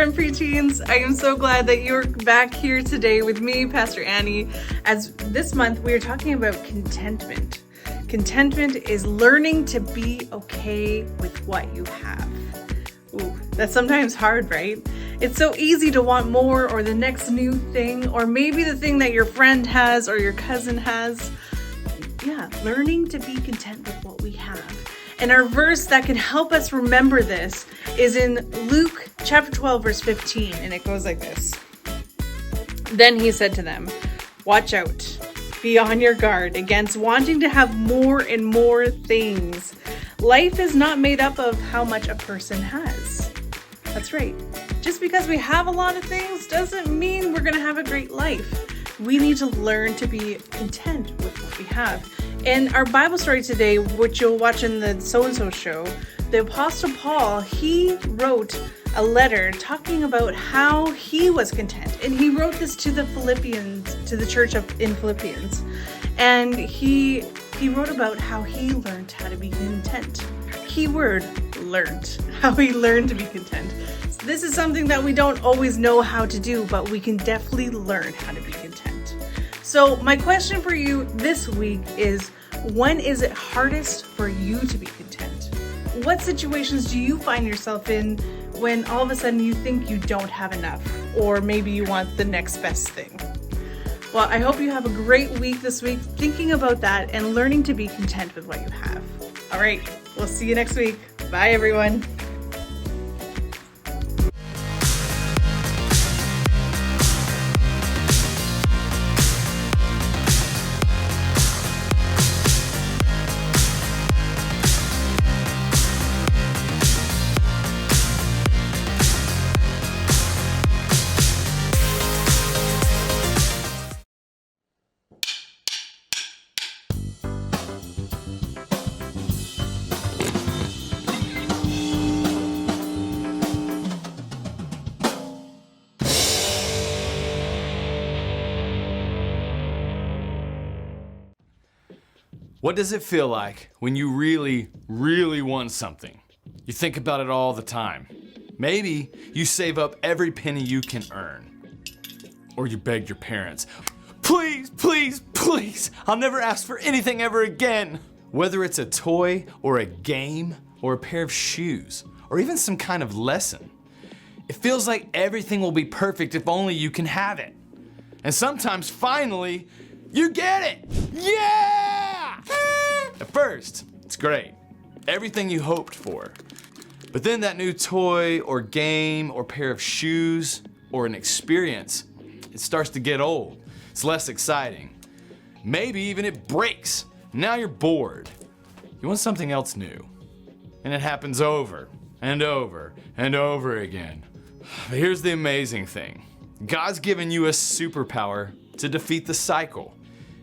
children, preteens. I am so glad that you're back here today with me, Pastor Annie, as this month we are talking about contentment. Contentment is learning to be okay with what you have. Ooh, that's sometimes hard, right? It's so easy to want more or the next new thing, or maybe the thing that your friend has or your cousin has. Yeah, learning to be content with what we have. And our verse that can help us remember this is in Luke chapter 12, verse 15, and it goes like this. Then he said to them, "Watch out, be on your guard against wanting to have more and more things. Life is not made up of how much a person has." That's right. Just because we have a lot of things doesn't mean we're going to have a great life. We need to learn to be content with what we have. In our Bible story today, which you'll watch in the So-and-So show, the Apostle Paul, he wrote a letter talking about how he was content. And he wrote this to the Philippians, to the church in Philippians. And he wrote about how he learned how to be content. Keyword, learned. How he learned to be content. So this is something that we don't always know how to do, but we can definitely learn how to be content. So my question for you this week is, when is it hardest for you to be content? What situations do you find yourself in when all of a sudden you think you don't have enough, or maybe you want the next best thing? Well, I hope you have a great week this week thinking about that and learning to be content with what you have. All right, we'll see you next week. Bye, everyone. What does it feel like when you really, really want something? You think about it all the time. Maybe you save up every penny you can earn. Or you beg your parents, "Please, please, please, I'll never ask for anything ever again." Whether it's a toy or a game or a pair of shoes or even some kind of lesson, it feels like everything will be perfect if only you can have it. And sometimes finally, you get it. Yeah! At first, it's great. Everything you hoped for. But then that new toy or game or pair of shoes or an experience, it starts to get old. It's less exciting. Maybe even it breaks. Now you're bored. You want something else new. And it happens over and over and over again. But here's the amazing thing. God's given you a superpower to defeat the cycle.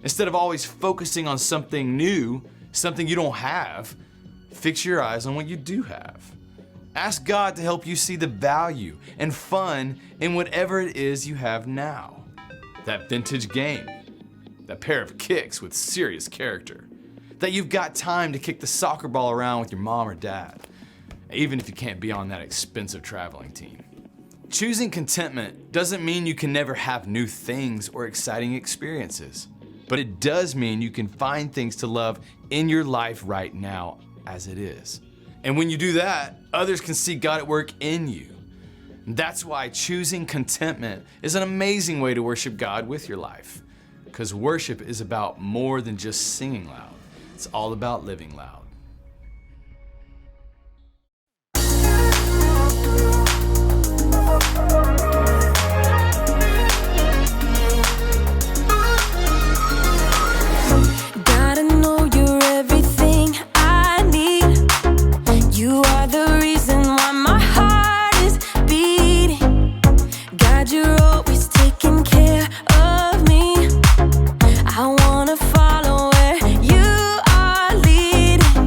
Instead of always focusing on something new, something you don't have, fix your eyes on what you do have. Ask God to help you see the value and fun in whatever it is you have now. That vintage game, that pair of kicks with serious character, that you've got time to kick the soccer ball around with your mom or dad, even if you can't be on that expensive traveling team. Choosing contentment doesn't mean you can never have new things or exciting experiences. But it does mean you can find things to love in your life right now as it is. And when you do that, others can see God at work in you. And that's why choosing contentment is an amazing way to worship God with your life. Because worship is about more than just singing loud. It's all about living loud. I wanna follow where you are leading.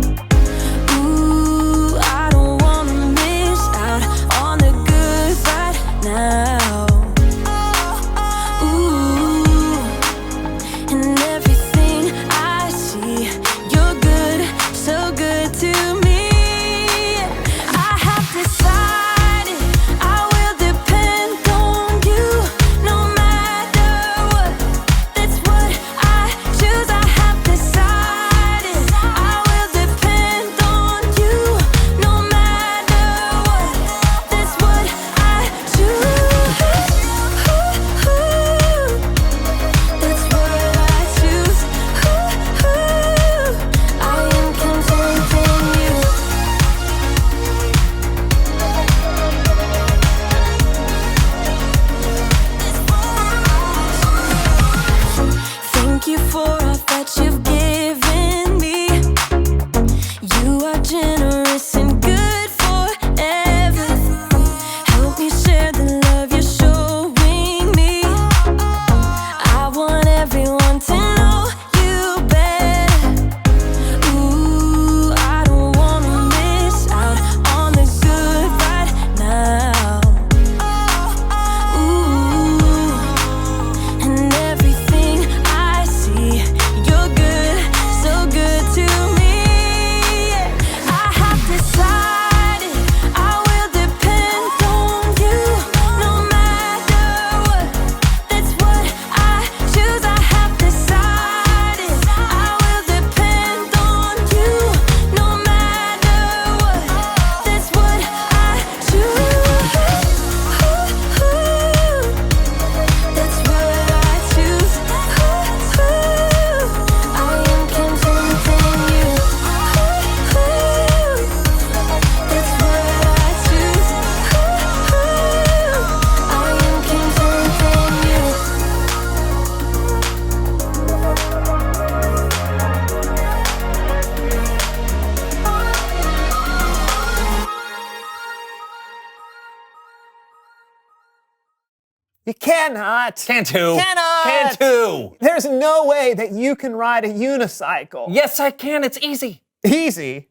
You cannot. Can too. Cannot. Can too. There's no way that you can ride a unicycle. Yes, I can. It's easy. Easy.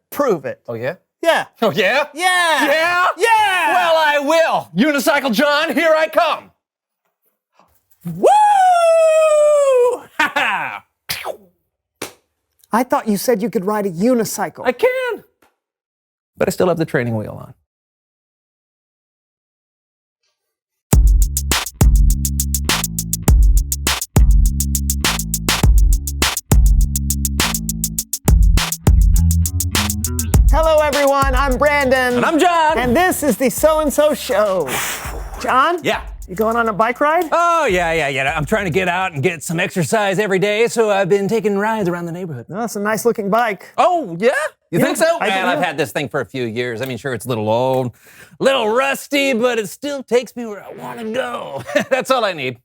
Prove it. Oh, yeah? Yeah. Oh, yeah? Yeah. Yeah? Yeah. Well, I will. Unicycle John, here I come. Woo! Ha ha! I thought you said you could ride a unicycle. I can. But I still have the training wheel on. Hello, everyone. I'm Brandon. And I'm John. And this is the So-and-So Show. John? Yeah. You going on a bike ride? Oh, yeah. I'm trying to get out and get some exercise every day, so I've been taking rides around the neighborhood. Oh, that's a nice-looking bike. Oh, yeah? You think so? I do. Man, I've had this thing for a few years. I mean, sure, it's a little old, a little rusty, but it still takes me where I want to go. That's all I need.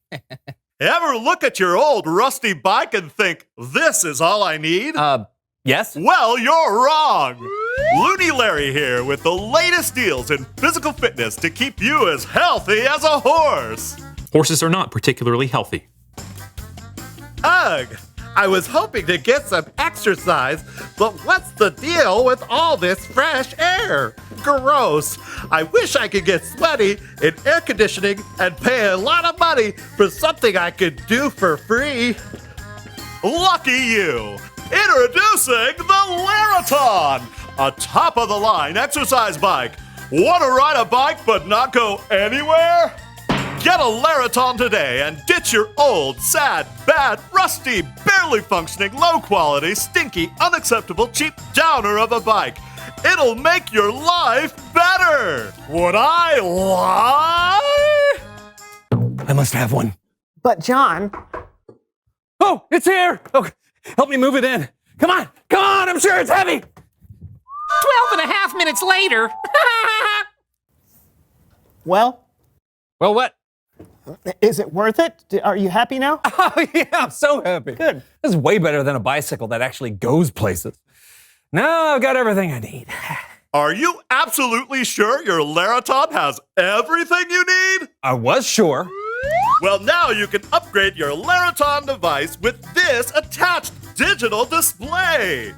Ever look at your old rusty bike and think, this is all I need? Yes? Well, you're wrong. Looney Larry here with the latest deals in physical fitness to keep you as healthy as a horse. Horses are not particularly healthy. Ugh, I was hoping to get some exercise, but what's the deal with all this fresh air? Gross. I wish I could get sweaty in air conditioning and pay a lot of money for something I could do for free. Lucky you. Introducing the Laraton, a top-of-the-line exercise bike. Want to ride a bike but not go anywhere? Get a Laraton today and ditch your old, sad, bad, rusty, barely functioning, low-quality, stinky, unacceptable, cheap downer of a bike. It'll make your life better. Would I lie? I must have one. But, John... Oh, it's here! Oh, help me move it in. Come on, I'm sure it's heavy. 12 and a half minutes later. Well, Well, what? is it worth it? Are you happy now? Oh, yeah, I'm so happy. Good. This is way better than a bicycle that actually goes places. Now I've got everything I need. Are you absolutely sure your Laraton has everything you need? I was sure. Well, now you can upgrade your Laraton device with this attached digital display.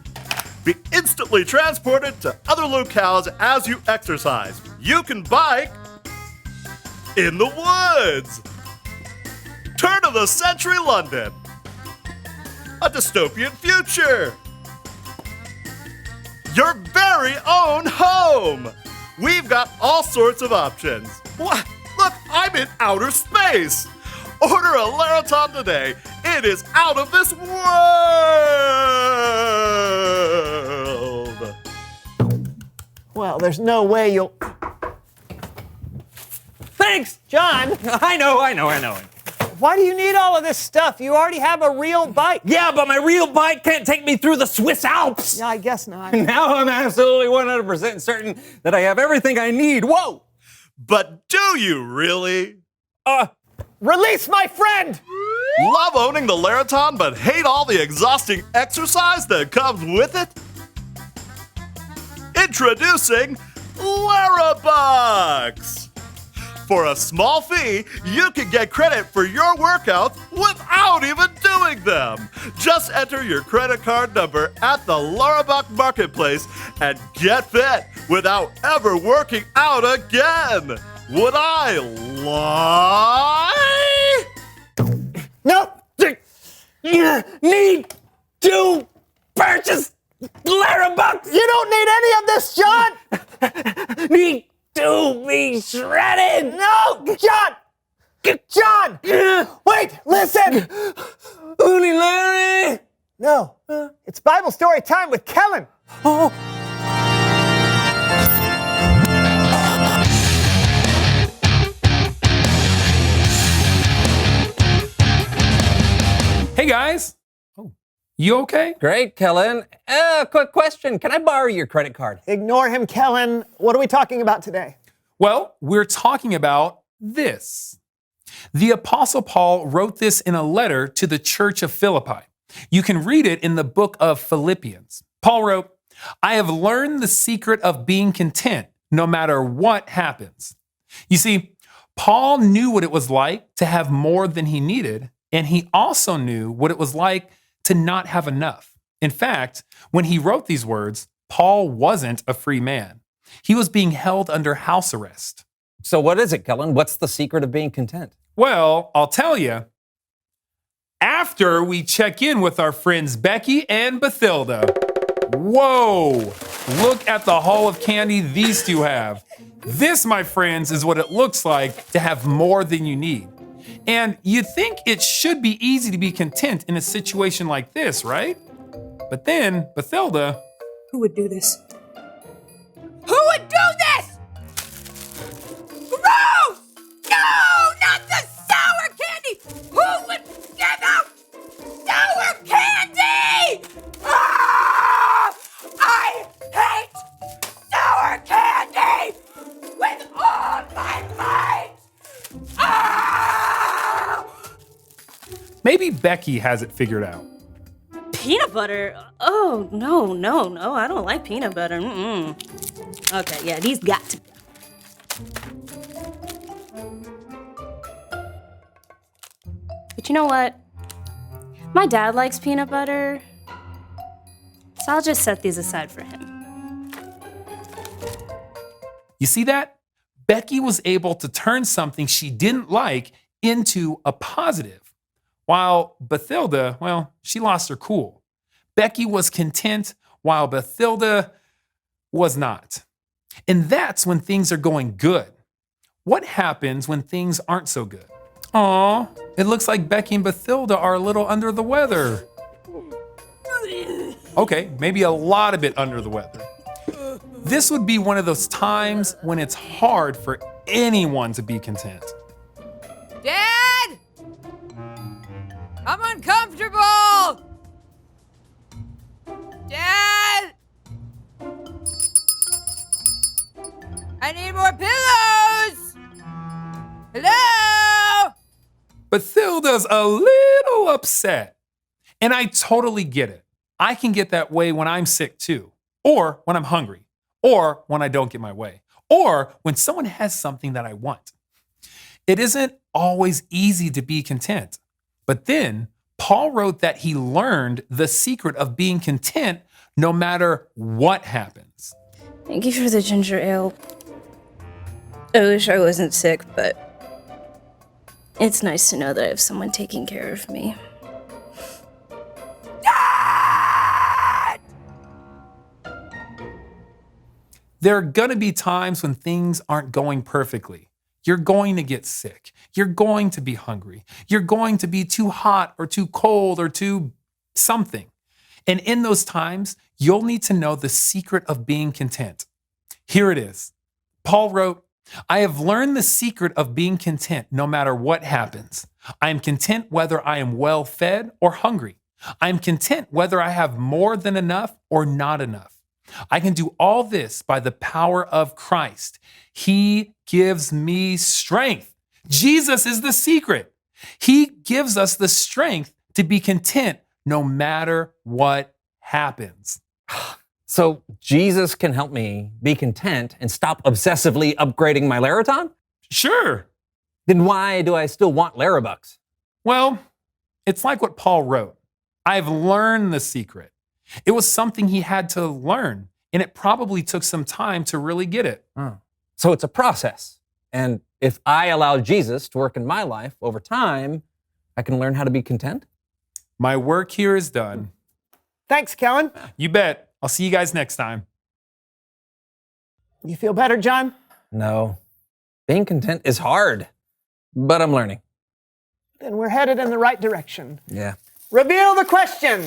Be instantly transported to other locales as you exercise. You can bike in the woods. Turn of the century London. A dystopian future. Your very own home. We've got all sorts of options. What? Look, I'm in outer space. Order a Laraton today. It is out of this world. Well, there's no way you'll... Thanks! John, I know. why do you need all of this stuff? You already have a real bike. Yeah, but my real bike can't take me through the Swiss Alps. Yeah, I guess not. Now I'm absolutely 100% certain that I have everything I need. Whoa! But do you really? Release my friend! Love owning the Laraton but hate all the exhausting exercise that comes with it? Introducing Larabucks! For a small fee, you can get credit for your workouts without even doing them. Just enter your credit card number at the Larabuck Marketplace and get fit without ever working out again. Would I lie? Nope. You need to purchase Larabucks. You don't need any of this, John! Need to be shredded. No! John! John! Wait, listen! Looney Larry. No, it's Bible story time with Kellen. Oh. Hey guys! You okay? Great, Kellen. Quick question. Can I borrow your credit card? Ignore him, Kellen. What are we talking about today? Well, we're talking about this. The Apostle Paul wrote this in a letter to the church of Philippi. You can read it in the book of Philippians. Paul wrote, I have learned the secret of being content no matter what happens. You see, Paul knew what it was like to have more than he needed, and he also knew what it was like to not have enough. In fact, when he wrote these words, Paul wasn't a free man. He was being held under house arrest. So what is it, Kellen? What's the secret of being content? Well, I'll tell you. After we check in with our friends Becky and Bathilda. Whoa! Look at the haul of candy these two have. This, my friends, is what it looks like to have more than you need. And you think it should be easy to be content in a situation like this, right? But then, Bathilda... Who would do this? Who would do this? Gross! No, not the sour candy! Who would give out sour candy? Ah! I hate sour candy with all my might! Ah! Maybe Becky has it figured out. Peanut butter? Oh, no. I don't like peanut butter. Okay, yeah, these got to. But you know what? My dad likes peanut butter, so I'll just set these aside for him. You see that? Becky was able to turn something she didn't like into a positive, while Bathilda, well, she lost her cool. Becky was content while Bathilda was not. And that's when things are going good. What happens when things aren't so good? Aw, it looks like Becky and Bathilda are a little under the weather. Okay, maybe a lot of it under the weather. This would be one of those times when it's hard for anyone to be content. Dad! I'm uncomfortable! Dad! I need more pillows! Hello? Bathilda's a little upset. And I totally get it. I can get that way when I'm sick too, or when I'm hungry, or when I don't get my way, or when someone has something that I want. It isn't always easy to be content. But then Paul wrote that he learned the secret of being content no matter what happens. Thank you for the ginger ale. I wish I wasn't sick, but it's nice to know that I have someone taking care of me. There are gonna be times when things aren't going perfectly. You're going to get sick. You're going to be hungry. You're going to be too hot or too cold or too something. And in those times, you'll need to know the secret of being content. Here it is. Paul wrote, I have learned the secret of being content no matter what happens. I am content whether I am well fed or hungry. I am content whether I have more than enough or not enough. I can do all this by the power of Christ. He gives me strength. Jesus is the secret. He gives us the strength to be content no matter what happens. So Jesus can help me be content and stop obsessively upgrading my Laraton? Sure. Then why do I still want Larabucks? Well, it's like what Paul wrote. I've learned the secret. It was something he had to learn, and it probably took some time to really get it. So it's a process. And if I allow Jesus to work in my life over time, I can learn how to be content? My work here is done. Thanks, Kellen. You bet. I'll see you guys next time. You feel better, John? No. Being content is hard, but I'm learning. Then we're headed in the right direction. Yeah. Reveal the question.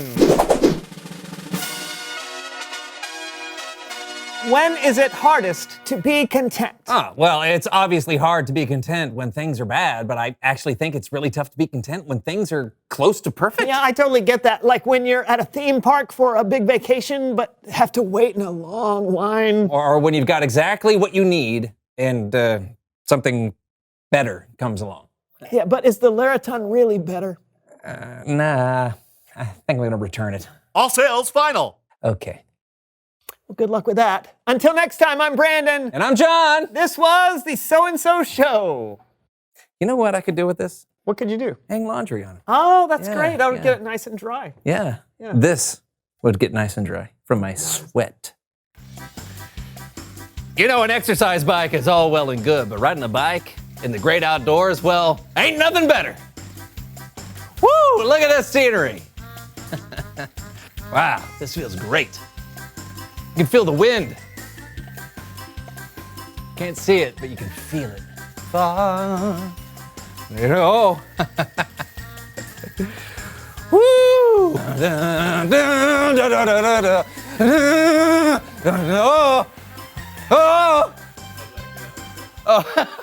When is it hardest to be content? Well, it's obviously hard to be content when things are bad, but I actually think it's really tough to be content when things are close to perfect. Yeah, I totally get that. Like when you're at a theme park for a big vacation, but have to wait in a long line. Or when you've got exactly what you need and something better comes along. Yeah, but is the Laraton really better? Nah, I think I'm going to return it. All sales final. Okay. Well, good luck with that. Until next time, I'm Brandon. And I'm John. This was the So-and-So Show. You know what I could do with this? What could you do? Hang laundry on it. Oh, that's Yeah, great. That would yeah. get it nice and dry. Yeah. Yeah. This would get nice and dry from my sweat. You know, an exercise bike is all well and good, but riding a bike in the great outdoors, well, ain't nothing better. Woo! Look at this scenery. Wow, this feels great. You can feel the wind. Can't see it, but you can feel it. Far. There you go. Woo! Oh!